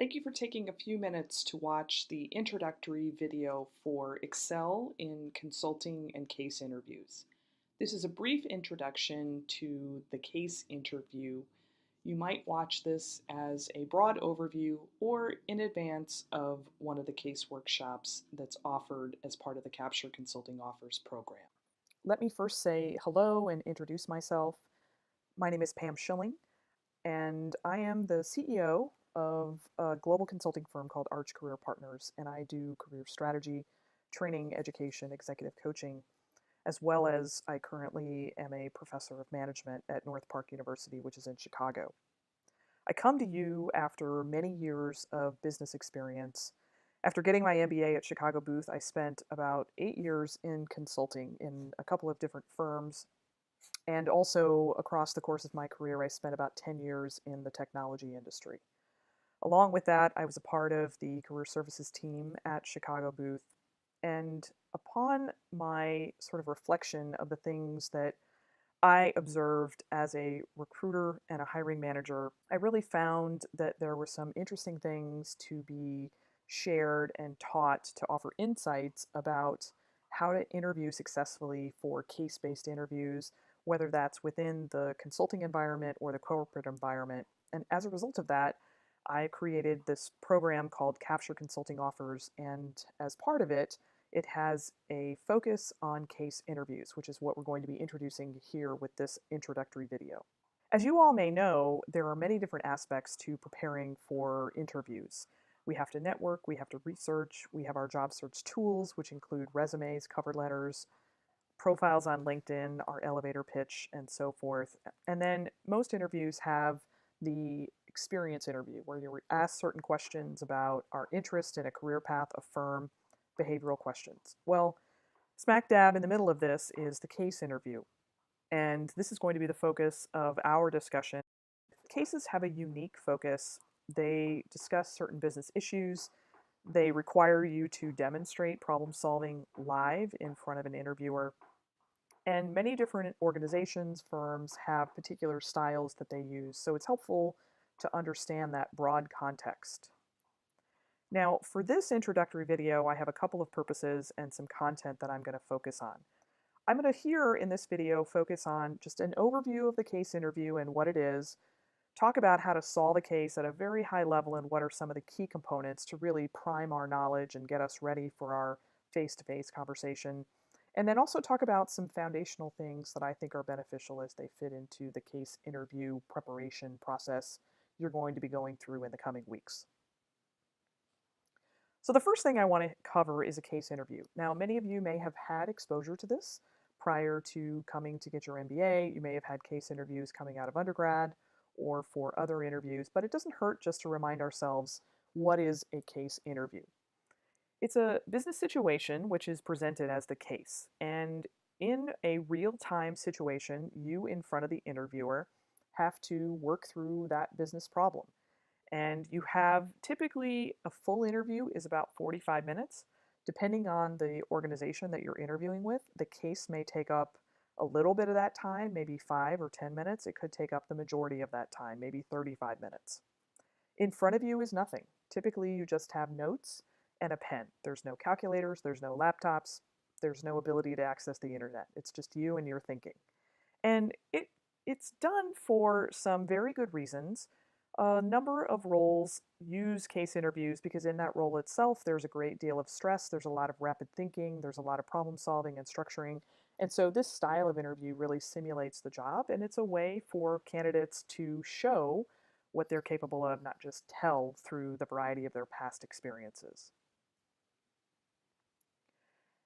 Thank you for taking a few minutes to watch the introductory video for Excel in consulting and case interviews. This is a brief introduction to the case interview. You might watch this as a broad overview or in advance of one of the case workshops that's offered as part of the Capture Consulting Offers program. Let me first say hello and introduce myself. My name is Pam Schilling, and I am the CEO of a global consulting firm called Arch Career Partners, and I do career strategy, training, education, executive coaching, as well as I currently am a professor of management at North Park University, which is in Chicago. I come to you after many years of business experience. After getting my MBA at Chicago Booth, I spent about 8 years in consulting in a couple of different firms, and also across the course of my career, I spent about 10 years in the technology industry. Along with that, I was a part of the career services team at Chicago Booth. And upon my sort of reflection of the things that I observed as a recruiter and a hiring manager, I really found that there were some interesting things to be shared and taught to offer insights about how to interview successfully for case-based interviews, whether that's within the consulting environment or the corporate environment. And as a result of that, I created this program called Capture Consulting Offers, and as part of it, it has a focus on case interviews, which is what we're going to be introducing here with this introductory video. As you all may know, there are many different aspects to preparing for interviews. We have to network, we have to research, we have our job search tools, which include resumes, cover letters, profiles on LinkedIn, our elevator pitch, and so forth. And then most interviews have the experience interview, where you're asked certain questions about our interest in a career path, a firm, behavioral questions. Well, smack dab in the middle of this is the case interview. And this is going to be the focus of our discussion. Cases have a unique focus. They discuss certain business issues. They require you to demonstrate problem solving live in front of an interviewer. And many different organizations, firms have particular styles that they use. So it's helpful to understand that broad context. Now, for this introductory video, I have a couple of purposes and some content that I'm going to focus on. I'm going to here in this video focus on just an overview of the case interview and what it is, talk about how to solve a case at a very high level and what are some of the key components to really prime our knowledge and get us ready for our face-to-face conversation, and then also talk about some foundational things that I think are beneficial as they fit into the case interview preparation process you're going to be going through in the coming weeks. So the first thing I want to cover is a case interview. Now, many of you may have had exposure to this prior to coming to get your MBA. You may have had case interviews coming out of undergrad or for other interviews, but it doesn't hurt just to remind ourselves what is a case interview. It's a business situation which is presented as the case, and in a real-time situation, you in front of the interviewer have to work through that business problem. And you have typically a full interview is about 45 minutes. Depending on the organization that you're interviewing with, the case may take up a little bit of that time, maybe 5 or 10 minutes. It could take up the majority of that time, maybe 35 minutes. In front of you is nothing. Typically, you just have notes and a pen. There's no calculators, there's no laptops, there's no ability to access the internet. It's just you and your thinking. And it's done for some very good reasons. A number of roles use case interviews because in that role itself, there's a great deal of stress, there's a lot of rapid thinking, there's a lot of problem solving and structuring. And so this style of interview really simulates the job, and it's a way for candidates to show what they're capable of, not just tell through the variety of their past experiences.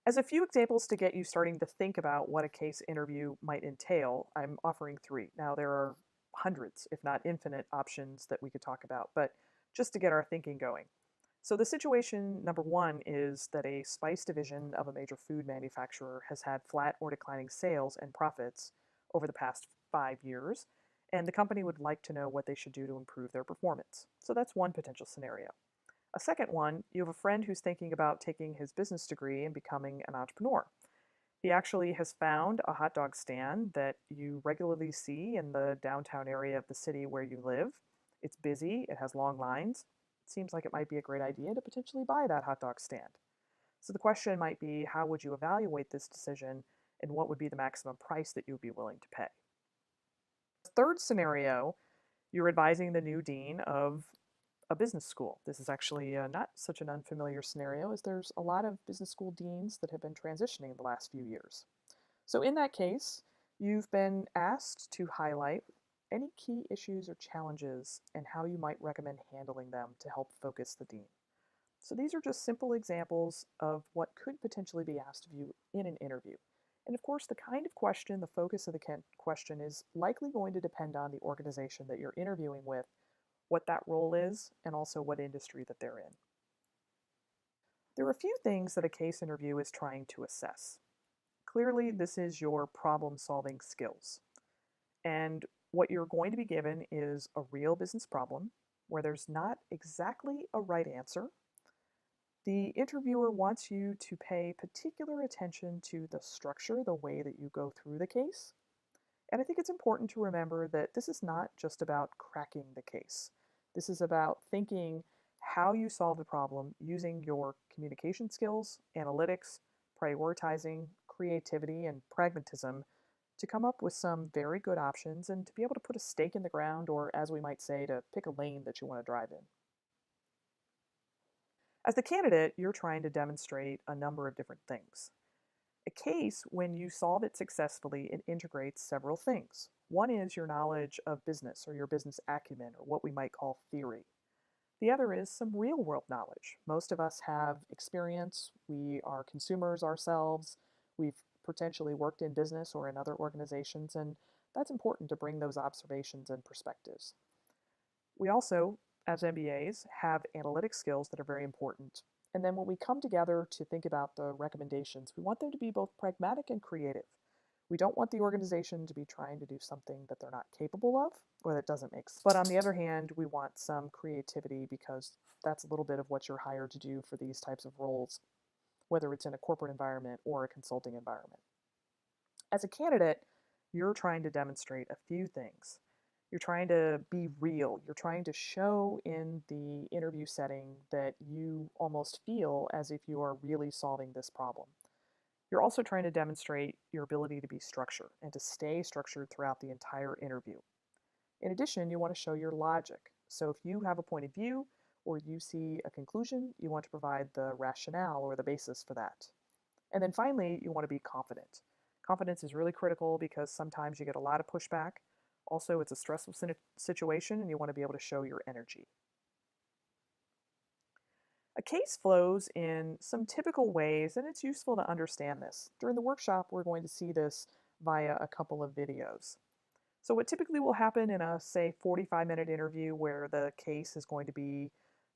As a few examples to get you starting to think about what a case interview might entail, I'm offering 3. Now, there are hundreds, if not infinite, options that we could talk about, but just to get our thinking going. So the situation number 1 is that a spice division of a major food manufacturer has had flat or declining sales and profits over the past 5 years, and the company would like to know what they should do to improve their performance. So that's one potential scenario. A second one, you have a friend who's thinking about taking his business degree and becoming an entrepreneur. He actually has found a hot dog stand that you regularly see in the downtown area of the city where you live. It's busy, it has long lines, seems like it might be a great idea to potentially buy that hot dog stand. So the question might be, how would you evaluate this decision and what would be the maximum price that you would be willing to pay? Third scenario, you're advising the new dean of a business school. This is actually not such an unfamiliar scenario, as there's a lot of business school deans that have been transitioning in the last few years. So in that case, you've been asked to highlight any key issues or challenges and how you might recommend handling them to help focus the dean. So these are just simple examples of what could potentially be asked of you in an interview. And of course, the kind of question, the focus of the question is likely going to depend on the organization that you're interviewing with, what that role is, and also what industry that they're in. There are a few things that a case interview is trying to assess. Clearly, this is your problem-solving skills. And what you're going to be given is a real business problem where there's not exactly a right answer. The interviewer wants you to pay particular attention to the structure, the way that you go through the case. And I think it's important to remember that this is not just about cracking the case. This is about thinking how you solve the problem using your communication skills, analytics, prioritizing, creativity, and pragmatism to come up with some very good options and to be able to put a stake in the ground, or as we might say, to pick a lane that you want to drive in. As the candidate, you're trying to demonstrate a number of different things. A case, when you solve it successfully, it integrates several things. One is your knowledge of business or your business acumen, or what we might call theory. The other is some real world knowledge. Most of us have experience. We are consumers ourselves. We've potentially worked in business or in other organizations, and that's important to bring those observations and perspectives. We also, as MBAs, have analytic skills that are very important. And then when we come together to think about the recommendations, we want them to be both pragmatic and creative. We don't want the organization to be trying to do something that they're not capable of or that doesn't make sense. But on the other hand, we want some creativity because that's a little bit of what you're hired to do for these types of roles, whether it's in a corporate environment or a consulting environment. As a candidate, you're trying to demonstrate a few things. You're trying to be real. You're trying to show in the interview setting that you almost feel as if you are really solving this problem. You're also trying to demonstrate your ability to be structured and to stay structured throughout the entire interview. In addition, you want to show your logic. So if you have a point of view or you see a conclusion, you want to provide the rationale or the basis for that. And then finally, you want to be confident. Confidence is really critical because sometimes you get a lot of pushback. Also, it's a stressful situation and you want to be able to show your energy. A case flows in some typical ways, and it's useful to understand this. During the workshop, we're going to see this via a couple of videos. So what typically will happen in a, say, 45-minute interview where the case is going to be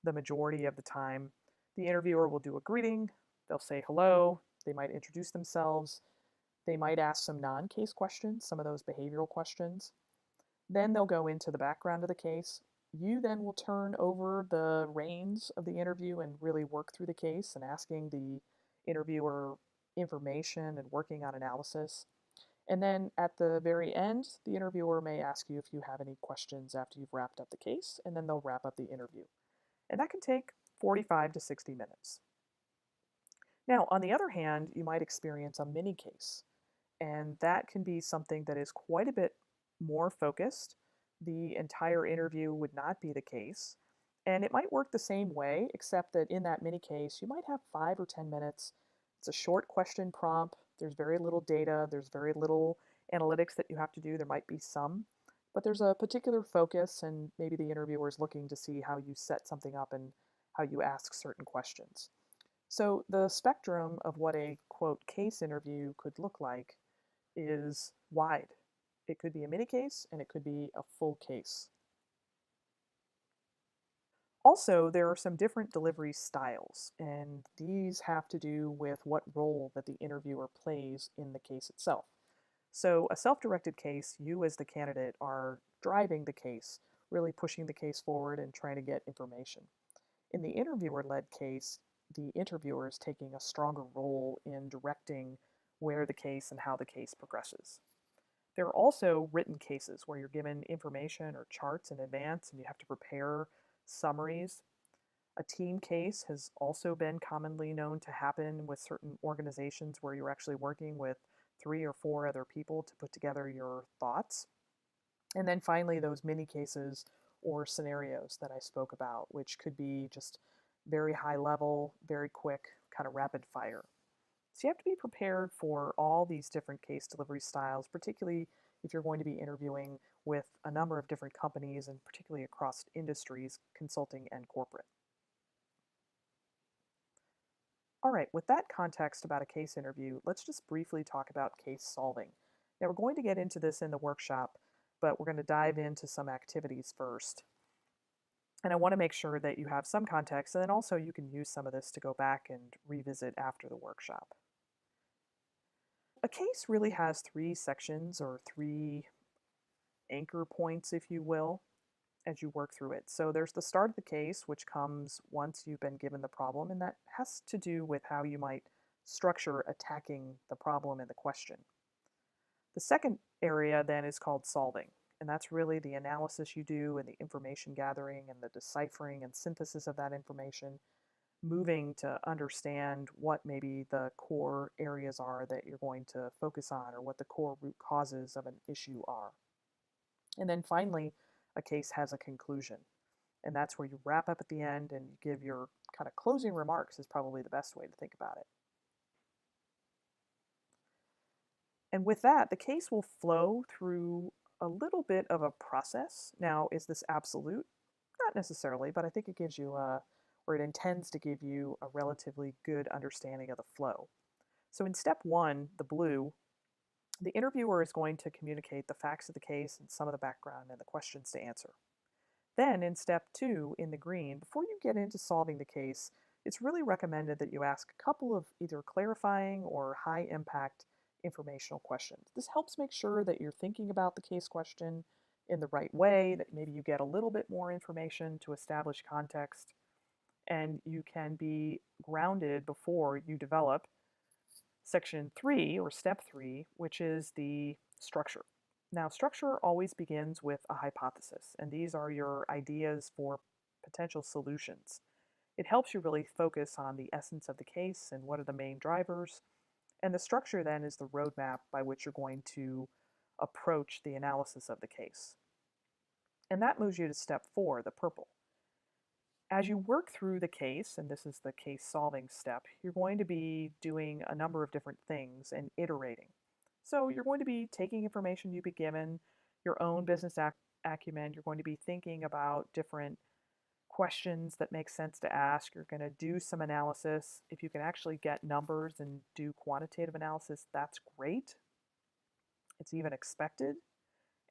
the majority of the time, the interviewer will do a greeting, they'll say hello, they might introduce themselves, they might ask some non-case questions, some of those behavioral questions. Then they'll go into the background of the case. You then will turn over the reins of the interview and really work through the case and asking the interviewer information and working on analysis. And then at the very end, the interviewer may ask you if you have any questions after you've wrapped up the case, and then they'll wrap up the interview. And that can take 45 to 60 minutes. Now, on the other hand, you might experience a mini case, and that can be something that is quite a bit more focused. The entire interview would not be the case, and it might work the same way, except that in that mini case, you might have 5 or 10 minutes. It's a short question prompt. There's very little data. There's very little analytics that you have to do. There might be some, but there's a particular focus, and maybe the interviewer is looking to see how you set something up and how you ask certain questions. So the spectrum of what a, quote, case interview could look like is wide. It could be a mini case and it could be a full case. Also, there are some different delivery styles, and these have to do with what role that the interviewer plays in the case itself. So a self-directed case, you as the candidate are driving the case, really pushing the case forward and trying to get information. In the interviewer-led case, the interviewer is taking a stronger role in directing where the case and how the case progresses. There are also written cases where you're given information or charts in advance and you have to prepare summaries. A team case has also been commonly known to happen with certain organizations where you're actually working with 3 or 4 other people to put together your thoughts. And then finally, those mini cases or scenarios that I spoke about, which could be just very high level, very quick, kind of rapid fire. So you have to be prepared for all these different case delivery styles, particularly if you're going to be interviewing with a number of different companies and particularly across industries, consulting and corporate. All right, with that context about a case interview, let's just briefly talk about case solving. Now, we're going to get into this in the workshop, but we're going to dive into some activities first. And I want to make sure that you have some context, and then also you can use some of this to go back and revisit after the workshop. A case really has 3 sections or 3 anchor points, if you will, as you work through it. So there's the start of the case, which comes once you've been given the problem, and that has to do with how you might structure attacking the problem and the question. The second area then is called solving, and that's really the analysis you do and the information gathering and the deciphering and synthesis of that information, moving to understand what maybe the core areas are that you're going to focus on or what the core root causes of an issue are. And then finally, a case has a conclusion. And that's where you wrap up at the end and you give your kind of closing remarks is probably the best way to think about it. And with that, the case will flow through a little bit of a process. Now, is this absolute? Not necessarily, but I think it gives you or it intends to give you a relatively good understanding of the flow. So in step 1, the blue, the interviewer is going to communicate the facts of the case and some of the background and the questions to answer. Then in step 2, in the green, before you get into solving the case, it's really recommended that you ask a couple of either clarifying or high impact informational questions. This helps make sure that you're thinking about the case question in the right way, that maybe you get a little bit more information to establish context, and you can be grounded before you develop section 3 or step 3, which is the structure. Now, structure always begins with a hypothesis, and these are your ideas for potential solutions. It helps you really focus on the essence of the case and what are the main drivers. And the structure then is the roadmap by which you're going to approach the analysis of the case. And that moves you to step 4, the purple. As you work through the case, and this is the case solving step, you're going to be doing a number of different things and iterating. So you're going to be taking information you've been given, your own business acumen, you're going to be thinking about different questions that make sense to ask. You're going to do some analysis. If you can actually get numbers and do quantitative analysis, that's great. It's even expected.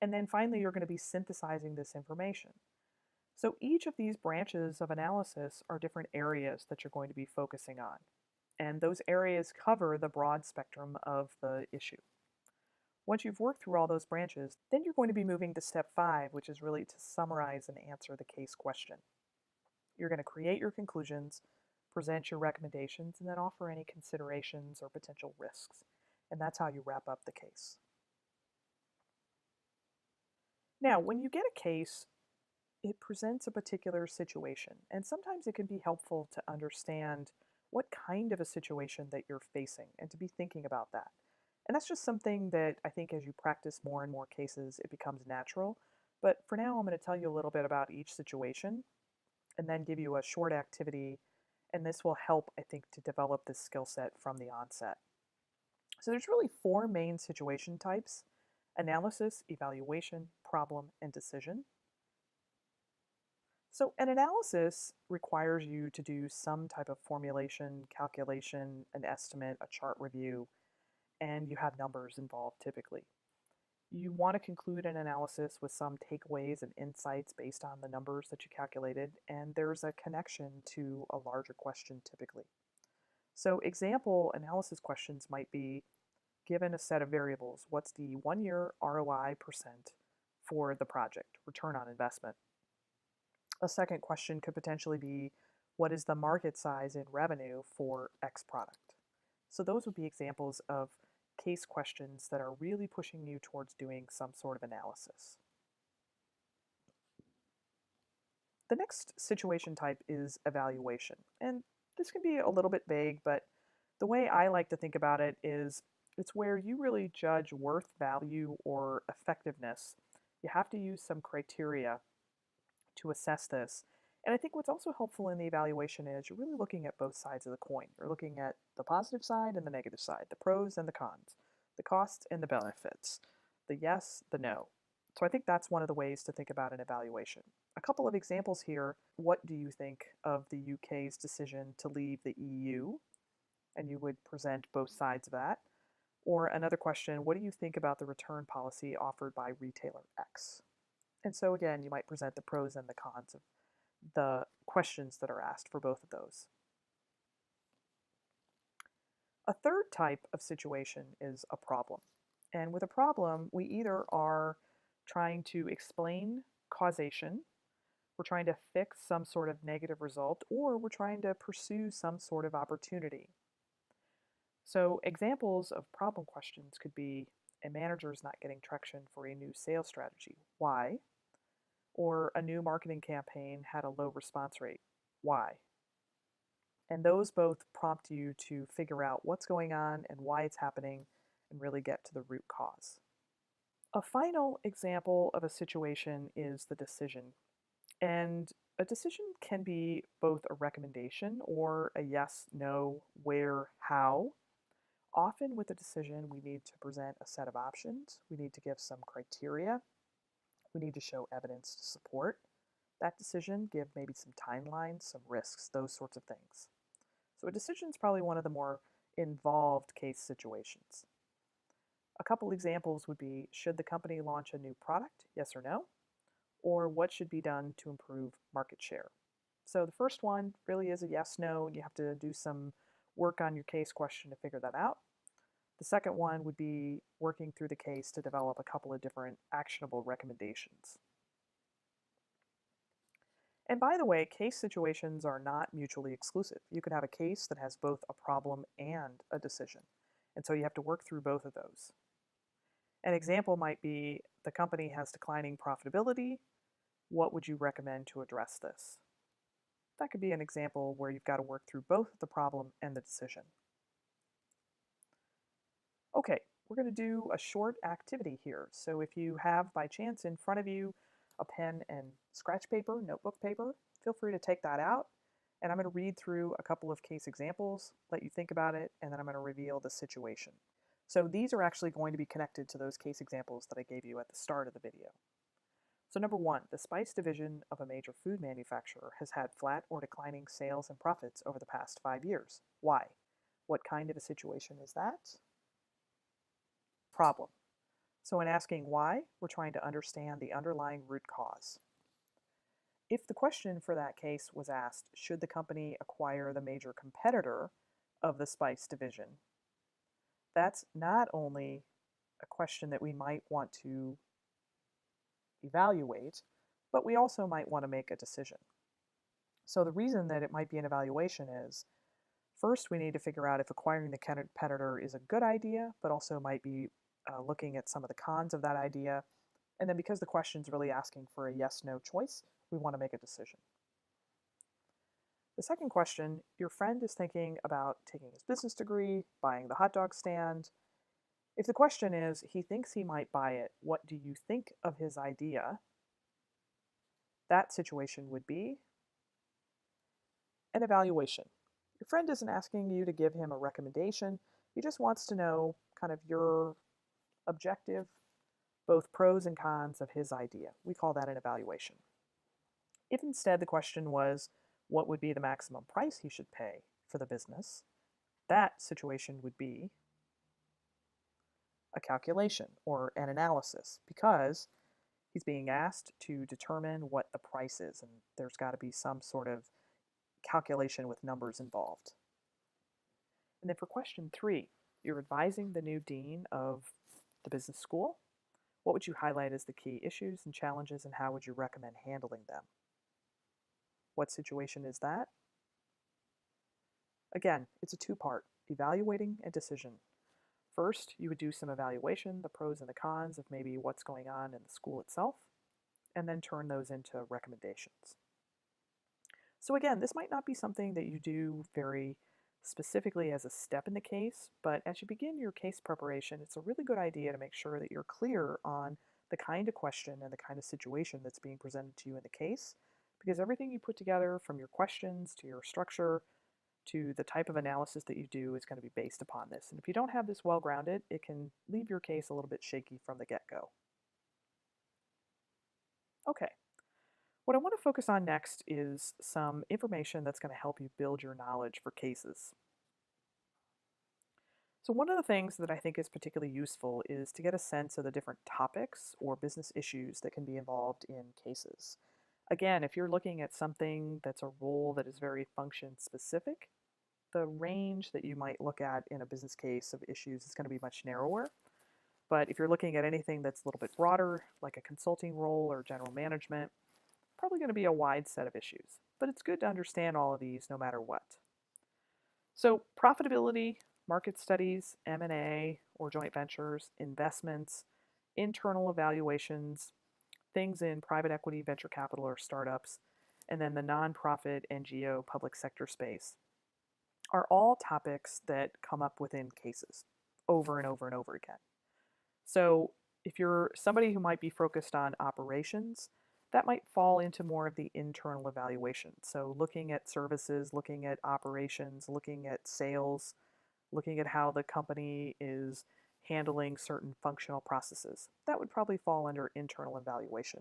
And then finally, you're going to be synthesizing this information. So each of these branches of analysis are different areas that you're going to be focusing on. And those areas cover the broad spectrum of the issue. Once you've worked through all those branches, then you're going to be moving to step 5, which is really to summarize and answer the case question. You're going to create your conclusions, present your recommendations, and then offer any considerations or potential risks. And that's how you wrap up the case. Now, when you get a case, it presents a particular situation, and sometimes it can be helpful to understand what kind of a situation that you're facing and to be thinking about that. And that's just something that I think as you practice more and more cases, it becomes natural. But for now, I'm going to tell you a little bit about each situation and then give you a short activity, and this will help, I think, to develop this skill set from the onset. So there's really 4 main situation types: analysis, evaluation, problem, and decision. So an analysis requires you to do some type of formulation, calculation, an estimate, a chart review, and you have numbers involved typically. You want to conclude an analysis with some takeaways and insights based on the numbers that you calculated, and there's a connection to a larger question typically. So example analysis questions might be, given a set of variables, what's the 1-year ROI percent for the project, return on investment? A second question could potentially be, what is the market size in revenue for X product? So those would be examples of case questions that are really pushing you towards doing some sort of analysis. The next situation type is evaluation. And this can be a little bit vague, but the way I like to think about it is it's where you really judge worth, value, or effectiveness. You have to use some criteria to assess this. And I think what's also helpful in the evaluation is you're really looking at both sides of the coin. You're looking at the positive side and the negative side, the pros and the cons, the costs and the benefits, the yes, the no. So I think that's one of the ways to think about an evaluation. A couple of examples here. What do you think of the UK's decision to leave the EU? And you would present both sides of that. Or another question, what do you think about the return policy offered by retailer X? And so again, you might present the pros and the cons of the questions that are asked for both of those. A third type of situation is a problem. And with a problem, we either are trying to explain causation, we're trying to fix some sort of negative result, or we're trying to pursue some sort of opportunity. So examples of problem questions could be a manager is not getting traction for a new sales strategy. Why? Or a new marketing campaign had a low response rate. Why? And those both prompt you to figure out what's going on and why it's happening and really get to the root cause. A final example of a situation is the decision. And a decision can be both a recommendation or a yes, no, where, how. Often with a decision, we need to present a set of options. We need to give some criteria. We need to show evidence to support that decision, give maybe some timelines, some risks, those sorts of things. So a decision is probably one of the more involved case situations. A couple examples would be, should the company launch a new product, yes or no? Or what should be done to improve market share? So the first one really is a yes, no. You have to do some work on your case question to figure that out. The second one would be working through the case to develop a couple of different actionable recommendations. And by the way, case situations are not mutually exclusive. You could have a case that has both a problem and a decision. And so you have to work through both of those. An example might be the company has declining profitability. What would you recommend to address this? That could be an example where you've got to work through both the problem and the decision. Okay, we're going to do a short activity here. So if you have by chance in front of you a pen and scratch paper, notebook paper, feel free to take that out. And I'm going to read through a couple of case examples, let you think about it, and then I'm going to reveal the situation. So these are actually going to be connected to those case examples that I gave you at the start of the video. So number one, the spice division of a major food manufacturer has had flat or declining sales and profits over the past 5 years. Why? What kind of a situation is that? Problem. So in asking why, we're trying to understand the underlying root cause. If the question for that case was asked, should the company acquire the major competitor of the spice division, that's not only a question that we might want to evaluate, but we also might want to make a decision. So the reason that it might be an evaluation is, first we need to figure out if acquiring the competitor is a good idea, but also might be looking at some of the cons of that idea. And then because the question is really asking for a yes-no choice, we want to make a decision. The second question, your friend is thinking about taking his business degree, buying the hot dog stand. If the question is, he thinks he might buy it, what do you think of his idea? That situation would be an evaluation. Your friend isn't asking you to give him a recommendation. He just wants to know kind of your objective, both pros and cons of his idea. We call that an evaluation. If instead the question was, what would be the maximum price he should pay for the business, that situation would be a calculation or an analysis, because he's being asked to determine what the price is, and there's got to be some sort of calculation with numbers involved. And then for question 3, you're advising the new dean of the business school. What would you highlight as the key issues and challenges, and how would you recommend handling them? What situation is that? Again, it's a two-part, evaluating and decision. First, you would do some evaluation, the pros and the cons of maybe what's going on in the school itself, and then turn those into recommendations. So again, this might not be something that you do very specifically as a step in the case, but as you begin your case preparation, it's a really good idea to make sure that you're clear on the kind of question and the kind of situation that's being presented to you in the case, because everything you put together, from your questions to your structure to the type of analysis that you do, is going to be based upon this. And if you don't have this well grounded, it can leave your case a little bit shaky from the get go. Okay, what I want to focus on next is some information that's going to help you build your knowledge for cases. So, one of the things that I think is particularly useful is to get a sense of the different topics or business issues that can be involved in cases. Again, if you're looking at something that's a role that is very function specific, the range that you might look at in a business case of issues is going to be much narrower. But if you're looking at anything that's a little bit broader, like a consulting role or general management, probably going to be a wide set of issues. But it's good to understand all of these no matter what. So profitability, market studies, M&A or joint ventures, investments, internal evaluations, things in private equity, venture capital or startups, and then the nonprofit NGO public sector space are all topics that come up within cases over and over and over again. So if you're somebody who might be focused on operations, that might fall into more of the internal evaluation. So looking at services, looking at operations, looking at sales, looking at how the company is handling certain functional processes. That would probably fall under internal evaluation.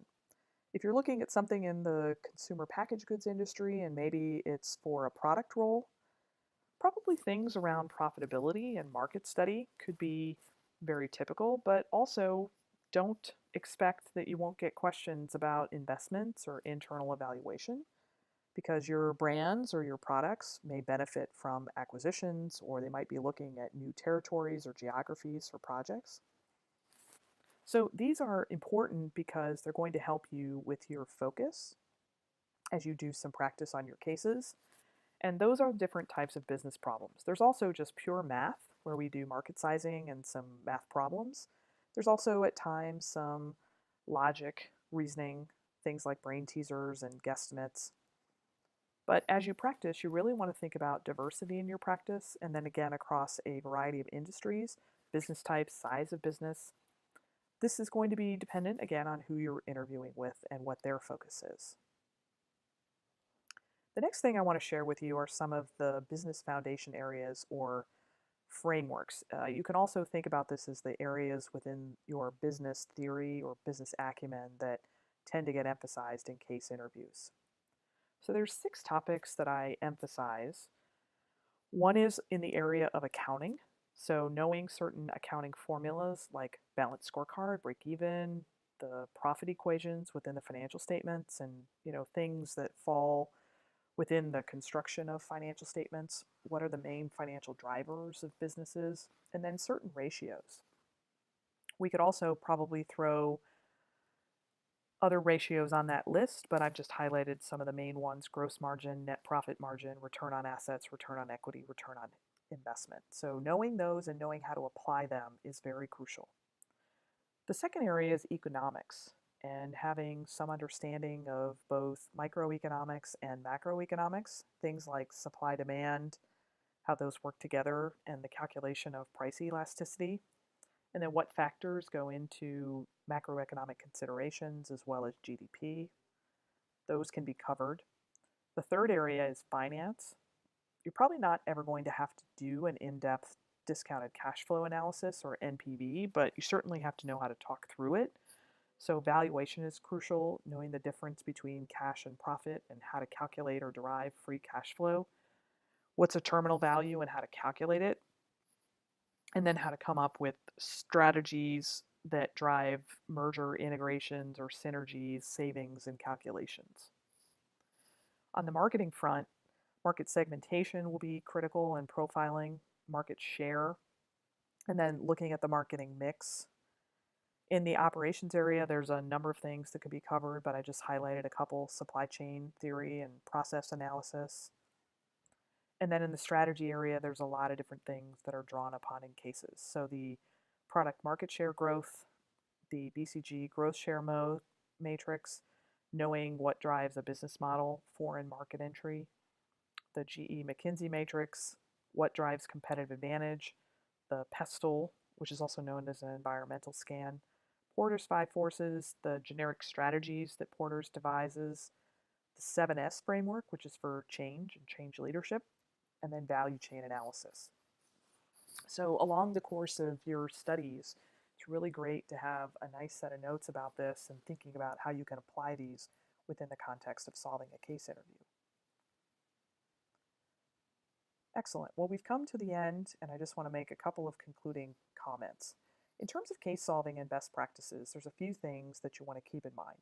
If you're looking at something in the consumer packaged goods industry and maybe it's for a product role, probably things around profitability and market study could be very typical, but also don't expect that you won't get questions about investments or internal evaluation because your brands or your products may benefit from acquisitions or they might be looking at new territories or geographies for projects. So these are important because they're going to help you with your focus as you do some practice on your cases. And those are different types of business problems. There's also just pure math, where we do market sizing and some math problems. There's also at times some logic, reasoning, things like brain teasers and guesstimates. But as you practice, you really want to think about diversity in your practice, and then again across a variety of industries, business types, size of business. This is going to be dependent again on who you're interviewing with and what their focus is. The next thing I want to share with you are some of the business foundation areas or frameworks. You can also think about this as the areas within your business theory or business acumen that tend to get emphasized in case interviews. So there's 6 topics that I emphasize. One is in the area of accounting. So knowing certain accounting formulas like balance scorecard, break even, the profit equations within the financial statements and things that fall within the construction of financial statements, what are the main financial drivers of businesses, and then certain ratios. We could also probably throw other ratios on that list, but I've just highlighted some of the main ones: gross margin, net profit margin, return on assets, return on equity, return on investment. So knowing those and knowing how to apply them is very crucial. The second area is economics and having some understanding of both microeconomics and macroeconomics, things like supply demand, how those work together, and the calculation of price elasticity, and then what factors go into macroeconomic considerations as well as GDP. Those can be covered. The third area is finance. You're probably not ever going to have to do an in-depth discounted cash flow analysis or NPV, but you certainly have to know how to talk through it. So valuation is crucial, knowing the difference between cash and profit and how to calculate or derive free cash flow. What's a terminal value and how to calculate it, and then how to come up with strategies that drive merger integrations or synergies, savings, and calculations. On the marketing front, market segmentation will be critical and profiling, market share, and then looking at the marketing mix. In the operations area, there's a number of things that could be covered, but I just highlighted a couple: supply chain theory and process analysis. And then in the strategy area, there's a lot of different things that are drawn upon in cases. So the product market share growth, the BCG growth share matrix, knowing what drives a business model, foreign market entry, the GE McKinsey matrix, what drives competitive advantage, the PESTLE, which is also known as an environmental scan, Porter's five forces, the generic strategies that Porter's devises, the 7S framework, which is for change and change leadership, and then value chain analysis. So, along the course of your studies, it's really great to have a nice set of notes about this and thinking about how you can apply these within the context of solving a case interview. Excellent. Well, we've come to the end, and I just want to make a couple of concluding comments. In terms of case solving and best practices, there's a few things that you want to keep in mind.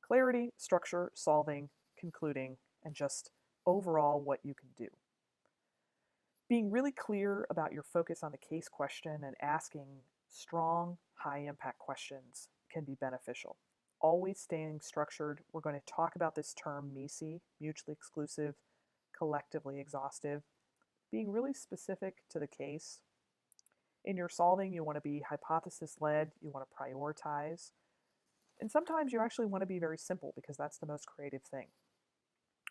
Clarity, structure, solving, concluding, and just overall what you can do. Being really clear about your focus on the case question and asking strong, high impact questions can be beneficial. Always staying structured. We're going to talk about this term MISI, mutually exclusive, collectively exhaustive. Being really specific to the case. In your solving, you want to be hypothesis led, you want to prioritize, and sometimes you actually want to be very simple because that's the most creative thing.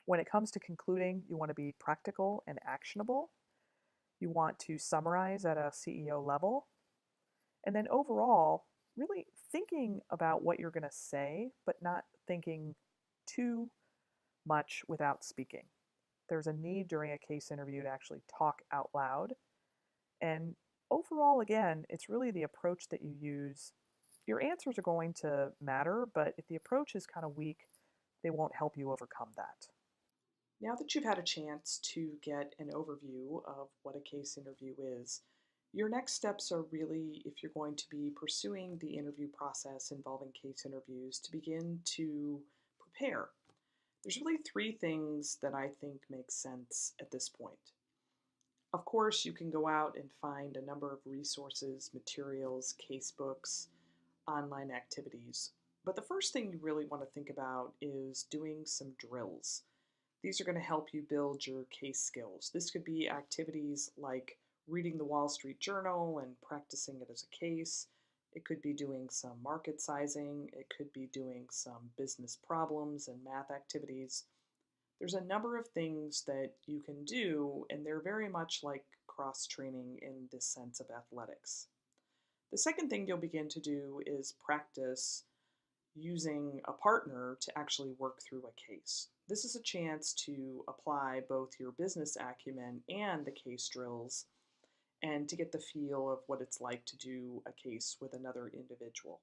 When it comes to concluding, you want to be practical and actionable. You want to summarize at a CEO level. And then overall, really thinking about what you're going to say, but not thinking too much without speaking. There's a need during a case interview to actually talk out loud. And overall, again, it's really the approach that you use. Your answers are going to matter, but if the approach is kind of weak, they won't help you overcome that. Now that you've had a chance to get an overview of what a case interview is, your next steps are really, if you're going to be pursuing the interview process involving case interviews, to begin to prepare. There's really three things that I think make sense at this point. Of course, you can go out and find a number of resources, materials, casebooks, online activities. But the first thing you really want to think about is doing some drills. These are going to help you build your case skills. This could be activities like reading the Wall Street Journal and practicing it as a case. It could be doing some market sizing. It could be doing some business problems and math activities. There's a number of things that you can do, and they're very much like cross-training in this sense of athletics. The second thing you'll begin to do is practice using a partner to actually work through a case. This is a chance to apply both your business acumen and the case drills and to get the feel of what it's like to do a case with another individual.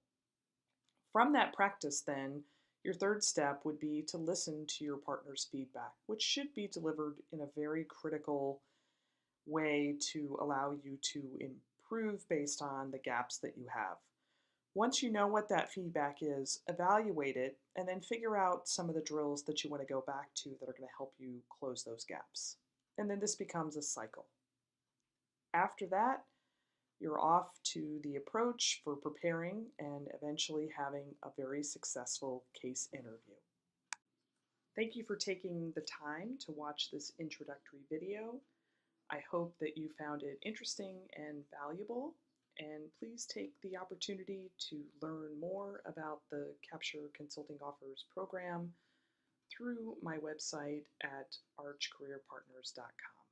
From that practice, then, your third step would be to listen to your partner's feedback, which should be delivered in a very critical way to allow you to improve based on the gaps that you have. Once you know what that feedback is, evaluate it and then figure out some of the drills that you want to go back to that are going to help you close those gaps. And then this becomes a cycle. After that, you're off to the approach for preparing and eventually having a very successful case interview. Thank you for taking the time to watch this introductory video. I hope that you found it interesting and valuable, and please take the opportunity to learn more about the Capture Consulting Offers program through my website at archcareerpartners.com.